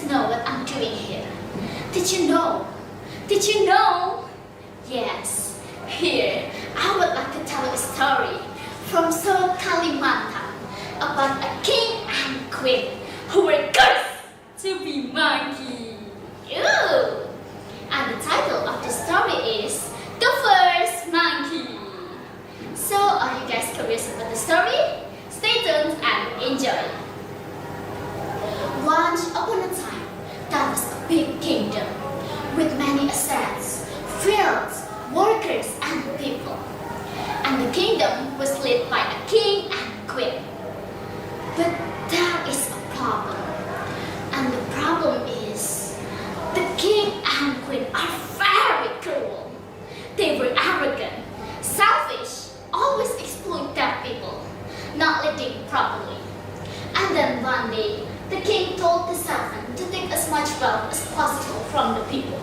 know what I'm doing here? Did you know? Did you know? Yes, here I would like to tell a story from South Kalimantan about a king and queen who were cursed to be monkey. Ew! And the title of the story is The First Monkey. So, are you guys curious about the story? Stay tuned and enjoy. Once upon a time, there was a big kingdom with many assets, fields, workers, and people. And the kingdom was led by a king and queen. But there is a problem. And the problem is, the king and queen are very cruel. They were arrogant, selfish, always exploit their people, not leading properly. And then one day, the king told the servant to take as much wealth as possible from the people.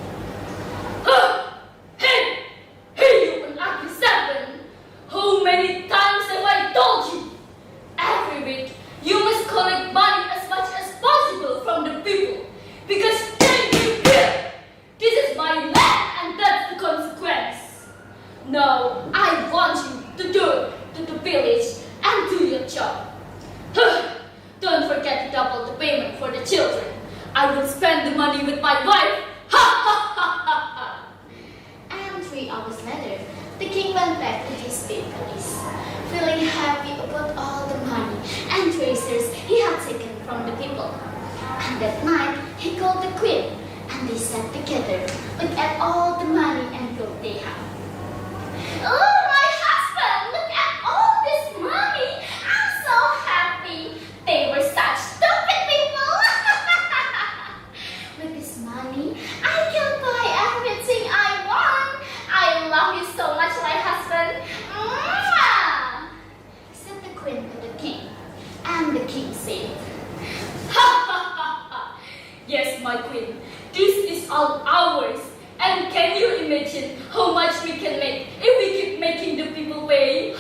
Hey, you unlucky servant! How many times have I told you? Every week, you must collect money as much as possible from the people, because they live here. This is my land, and that's the consequence. Now, I want you to go to the village and do your job. Don't forget to double the payment for the children. I will spend the money with my wife. And 3 hours later, the king went back to his big palace, feeling happy about all the money and treasures he had taken from the people. And that night, he called the queen, and they sat together, look at all the money and gold they have. Oh, my husband, look at all this money. I'm so happy. They were such stupid people. With this money, I can buy everything I want. I love you so much, my husband. Mwah! Said the queen to the king. And the king said, yes, my queen, this is all ours. And can you imagine how much we can make if we keep making the people pay?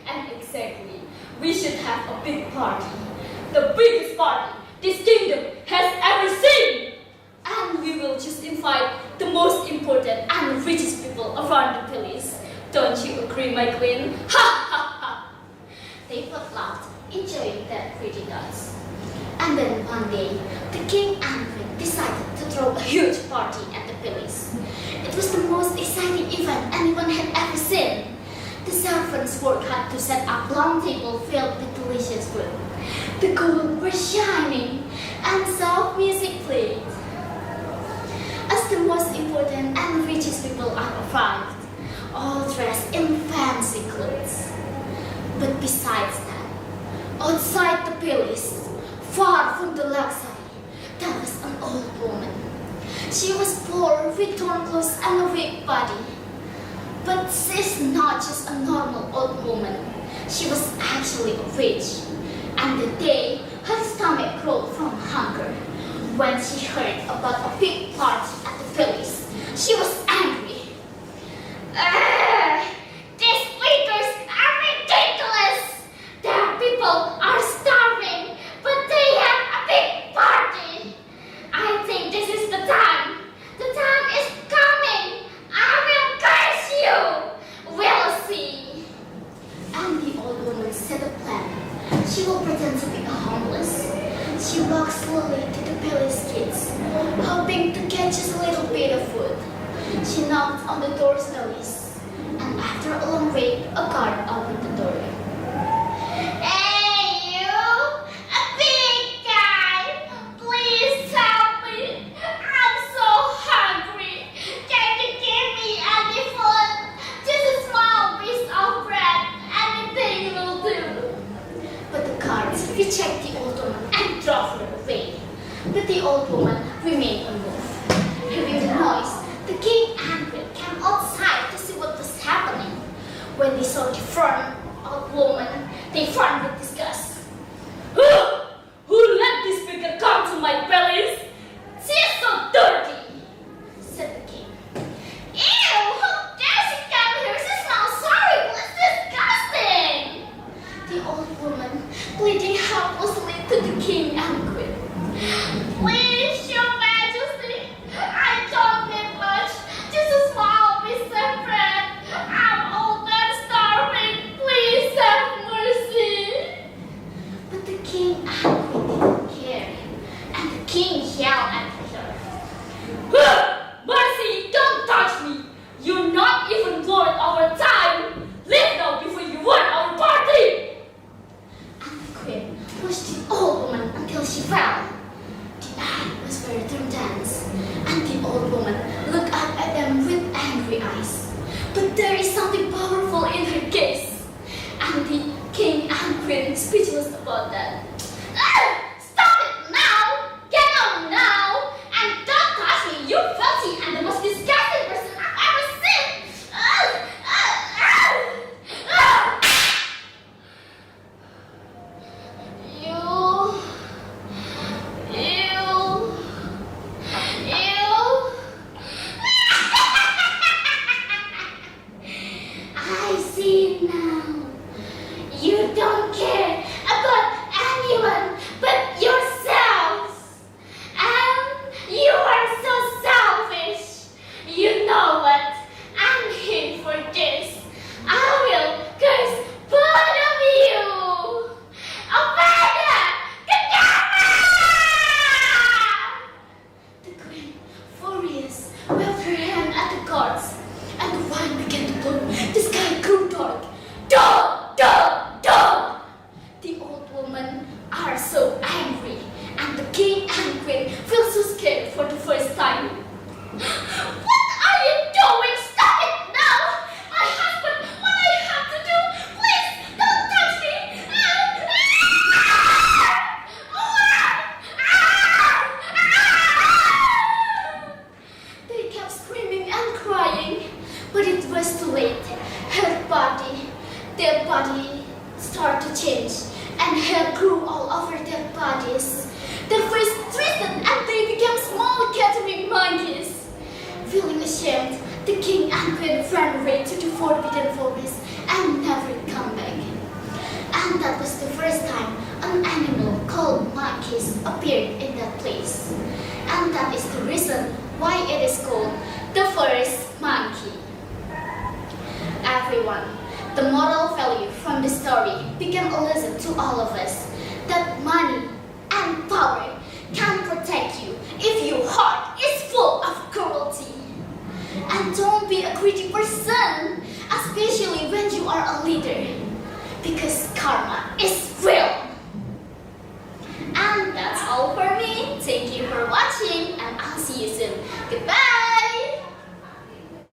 And exactly, we should have a big party. The biggest party this kingdom has ever seen. And we will just invite the most important and richest people around the palace. Don't you agree, my queen? They both laughed, enjoying their pretty dance. And then one day, the king and queen decided to throw a huge party at the palace. It was the most exciting event anyone had ever seen. The servants worked hard to set up long tables filled with delicious food. The gold was shining and soft music played. As the most important and richest people arrived, all dressed in fancy clothes. But besides that, outside the palace, far from the luxury, there was an old woman. She was poor with torn clothes and a weak body. But she's not just a normal old woman. She was actually a witch. And the day her stomach growled from hunger. When she heard about a big party at the palace, she was angry. These leaders are ridiculous! Their people are starving, but they have a big party. I think this is the time. The time is coming. I will curse you. We'll see. And the old woman set a plan. She will pretend to be a homeless. She walked slowly to the palace gates, hoping to get just a little bit of food. She knocked on the door's noise, and after a long wait, a guard opened the door. Hey, you! A big guy! Please help me! I'm so hungry! Can you give me any food? Just a small piece of bread, anything will do. But the guards rejected the old woman and drove her away. But the old woman remained unmoved. Hearing the noise, the king and queen came outside to see what was happening. When they saw the firm old woman, they frowned with disgust. Who let this figure come to my palace? She is so dirty, said the king. Ew, how dare she come here? She smells horrible. It's disgusting. The old woman pleading helplessly to the king and queen. Please, Your Majesty, I don't need much. Just a small piece of bread. I'm old and starving. Please have mercy. But the king didn't care, and the king yelled at her. Mercy, don't touch me. You're not even worth our time. Leave now before you ruin our party. And the queen pushed the old woman until she fell. The night was very dense, and the old woman looked up at them with angry eyes. But there is something powerful in her gaze, and the king and queen speechless about that. Stop it now! Get out now! And don't touch me! You're filthy and the most disgusting person I've ever seen! I see now. You don't care about anyone but yourselves. And you are so selfish. You know what? I'm here for this. I will curse both of you. Omega! Kedavra! The queen, furious, waved her hand at the guards, and the wine began to blow. The sky grew dark. Dog! Dog! Dog! The old women are so angry, and the king and queen feel so scared for the first time. What are you doing? Stop it now! My husband, what I have to do? Please, don't touch me! They kept screaming and crying, but it was too late. Their body started to change, and hair grew all over their bodies. Their face twisted, and they became small catering monkeys. Feeling ashamed, the king and queen ran away to the forbidden forest and never come back. And that was the first time an animal called monkeys appeared in that place. And that is the reason why it is called the first monkey. Everyone, the moral value from the story became a lesson to all of us that money and power can protect you if your heart is full of cruelty. And don't be a greedy person, especially when you are a leader, because karma is real.